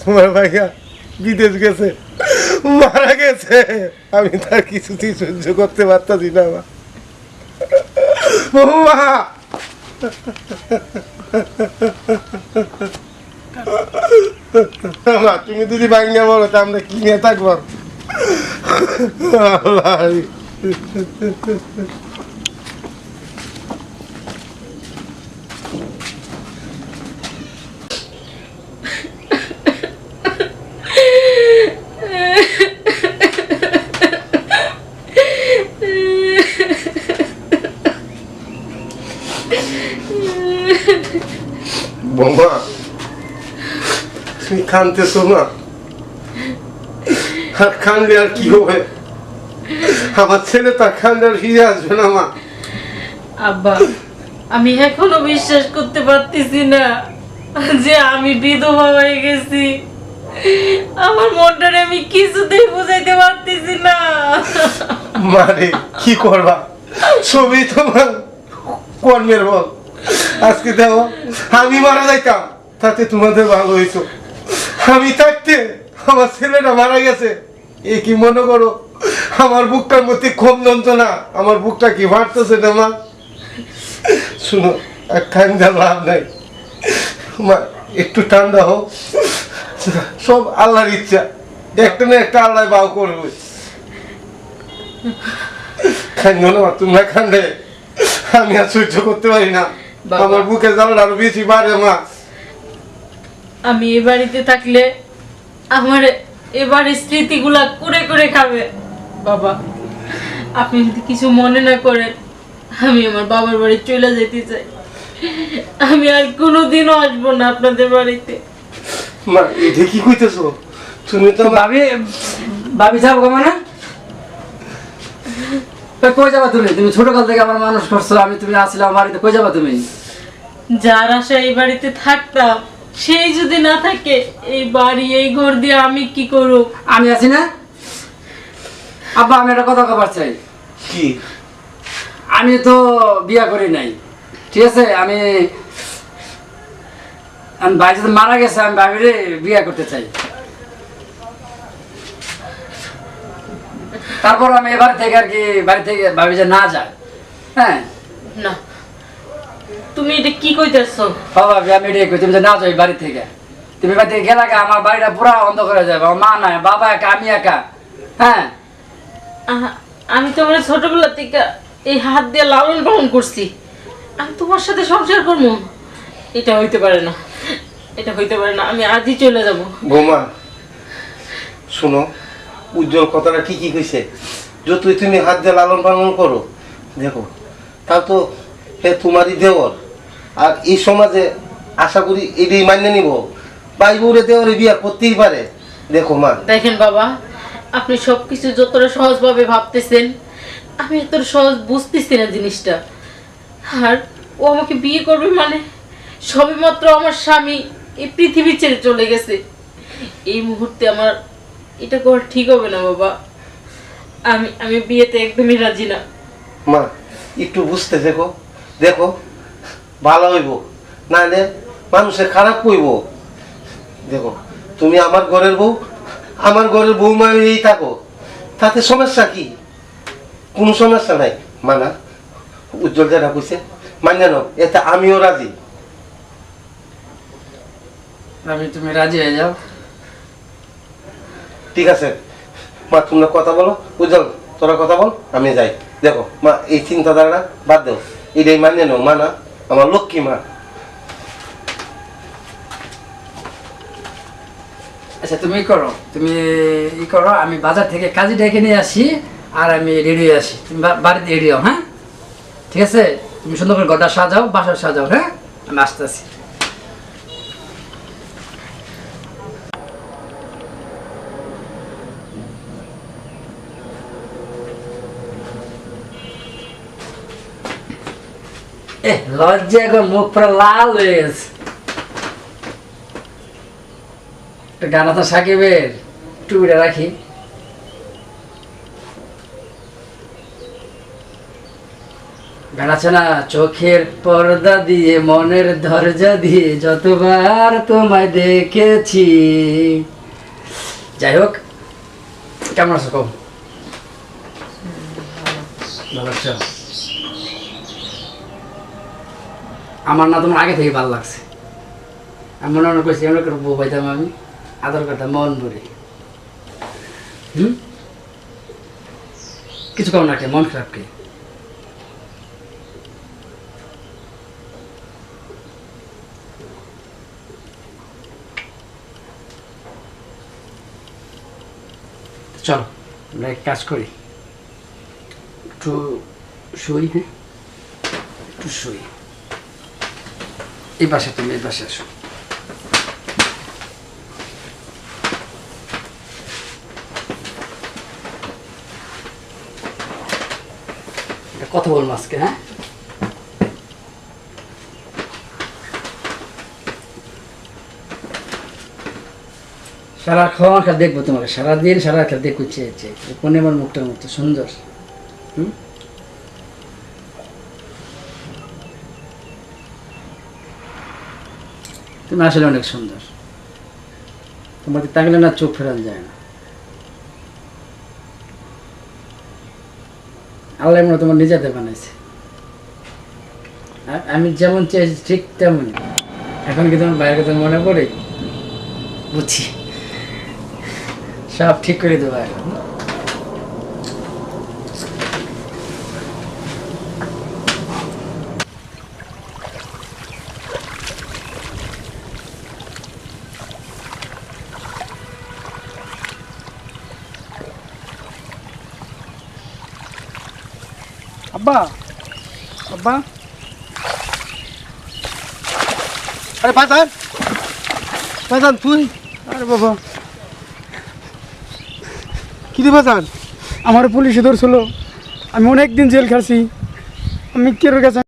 তোমার ভাইয়া বিদেশ গেছে, মারা গেছে। আমি তার কিছুতেই সহ্য করতে পারতাছি না মা। বৌমা, মা তুমি যদি ভাঙিয়ে বলো তা আমরা কি নিয়ে থাকবো? আল্লাহ। বৌমা, তুমি কাঁদতেছো না? আর কাঁদলে আর কি হবে? আমার ছেলে তার কান্দে আর ফিরে আসবে না মা। আব্বা, আমি এখনো বিশ্বাস করতে পারতেছি না যে আমি বিধবা হয়ে গেছি। আমার মনটারে আমি কিছুতেই বুঝাইতে পারতেছি না। মারে কি করবা, সবই তোমার কর্মের বল। আজকে দেখো আমি মারা যাইতাম, তাতে তোমাদের ভালো হইতো। আমি থাকতে আমার ছেলেটা মারা গেছে, এ কি মনে করো আমার বুকটার মধ্যে কম যন্ত্রণা? আমার বুকটা কি ভাবতেছে না মা? শুনো, আর ঠান্ডা লাভ নাই মা, একটু ঠান্ডা হোক। সব আল্লাহর ইচ্ছা, একটা না একটা আল্লাহ বাউ করবে। কান্দো না তোমরা, কান্দে আমি আর সহ্য করতে পারি না। আমার বুকে জ্বালাটা আরো বেশি বাড়ে মা। আমি এ বাড়িতে থাকলে আমার এবারে স্মৃতিগুলা করে করে খাবে। বাবা, আপনি যদি কিছু মনে না করেন, আমি আমার বাবার বাড়ি চলে যেতে চাই। আমি আর কোনোদিনও আসবো না আপনাদের বাড়িতে। মা এটা কি কইতেছো তুমি? তো ভাবি ভাবি যাবো মানে কই যাবা তুমি? তুমি ছোটকাল থেকে আমার মানুষ করছো, আমি তুমি আসলাম বাড়িতে, কই যাবা তুমি? যার আশা এই বাড়িতে থাকতাম, সেই যদি না থাকে, এই বাড়ি এই ঘর দিয়ে আমি কি করব? আমি আছি না আব্বা? আমি একটা কথা কবার চাই। কি? আমি তো বিয়া করি নাই, ঠিক আছে? আমি ভাই যদি মারা গেছে, আমি ভাবিরে বিয়া করতে চাই। তারপর আমি এবার থেকে আর কি বাড়ি থেকে ভাবি যে না যায়। হ্যাঁ না, তুমি এটা কি কইতেছো? ভাবি আমি এটাই কই, তুমি যে না যাই বাড়ি থেকে। তুমি বাড়ি থেকে গেলে আমার বাড়িটা পুরো অন্ধকার হয়ে যাবে। আমার মা নাই, বাবা একা, আমি একা। হ্যাঁ, আমি তো আমার ছোটবেলা থেকে এই হাত দিয়ে লালন পালন করছি। আমি তোমার সাথে সংসার করবো? এটা হইতে পারে না, এটা হইতে পারে না। আমি আজই চলে যাব। বৌমা শুনো, উজ্জ্বল কথাটা ঠিকই কইছে। যতই তুমি হাত দিয়ে লালন পালন করো, দেখো তাও তো হে তোমারই দেওর। আর এই সমাজে আশা করি এটাই মান্য নিব, ভাই বউরে দেওয়ারে বিয়া করতেই পারে। দেখো মা, দেখেন বাবা, আপনি সবকিছু যতটা সহজভাবে ভাবতেছেন, আমি এতটা সহজ বুঝতেছি না জিনিসটা। আর ও আমাকে বিয়ে করবে মানে সবেমাত্র আমার স্বামী এই পৃথিবী ছেড়ে চলে গেছে। এই মুহূর্তে আমার এটা করা ঠিক হবে না বাবা। আমি আমি বিয়েতে একদমই রাজি না। মা একটু বুঝতে দেখো, দেখো ভালো হইব, নাহলে মানুষে খারাপ কইব। দেখো তুমি আমার ঘরের বউ, আমার ঘরের বৌমা এই থাকো, তাতে সমস্যা কি? কোনো সমস্যা নাই। মানা, উজ্জ্বল যেটা কইছে মান্য নাও, এতে আমিও রাজি। ভাবি তুমি রাজি হয়ে যাও। ঠিক আছে মা, তোমরা কথা বলো। উজ্জ্বল তোরা কথা বল, আমি যাই। দেখো মা, এই চিন্তাধারাটা বাদ দাও, এটাই মান্য নাও। মা না, আমার লক্ষ্মী মা। আচ্ছা তুমি করো, তুমি ই করো, আমি বাজার থেকে কাজী ডেকে নিয়ে আসি, আর আমি রেডি হয়ে আসি। তুমি বাড়িতে রেডি হও। হ্যাঁ ঠিক আছে, তুমি সুন্দর করে ঘরটা সাজাও, বাসা সাজাও। হ্যাঁ আমি আসতেছি। লজ্জা এখন মুখ পুরো লাল হয়ে গেছে। গান আছে সাকিবের, টুপিটা রাখি। গান আছে না, চোখের পর্দা দিয়ে মনের দরজা দিয়ে যতবার তোমায় দেখেছি। যাই হোক, কেমন আছো কম? ভালো আছো? আমার না তোমার আগে থেকে ভালো লাগছে। আমি মনে মনে করছি এমন করে বউ পাইতাম, আমি আদর করতাম মন ভরে। কিছু কম না, কে মন খারাপ কে? চলো আমরা এক কাজ করি, একটু শুই। হ্যাঁ, একটু শুই। এই পাশে, তুমি এই পাশে আসো। কথা বলবো আজকে। হ্যাঁ, সারাক্ষণ খেলা দেখবো তোমাকে, সারাদিন সারা খেলা দেখবো চেয়ে চেয়ে। কোন আমার মুখটার মতো সুন্দর। তুমি আসলে অনেক সুন্দর, তোমাকে তাকলে না চোখ ফেরানো যায় না। আল্লাহ মনে তোমার নিজেদের বানাইছে, আর আমি যেমন চেয়েছি ঠিক তেমন। এখন কি তোমার বাইরের কথা মনে পড়ে? বুঝছি, সব ঠিক করে দেবো এখন। আব্বা, আব্বা, আরে বাজান, বাজান তুই? আরে বাবা, কি রে বাজান? আমার পুলিশে ধরছিল, আমি অনেক দিন জেল খাচ্ছি, আমি কেরোর কাছে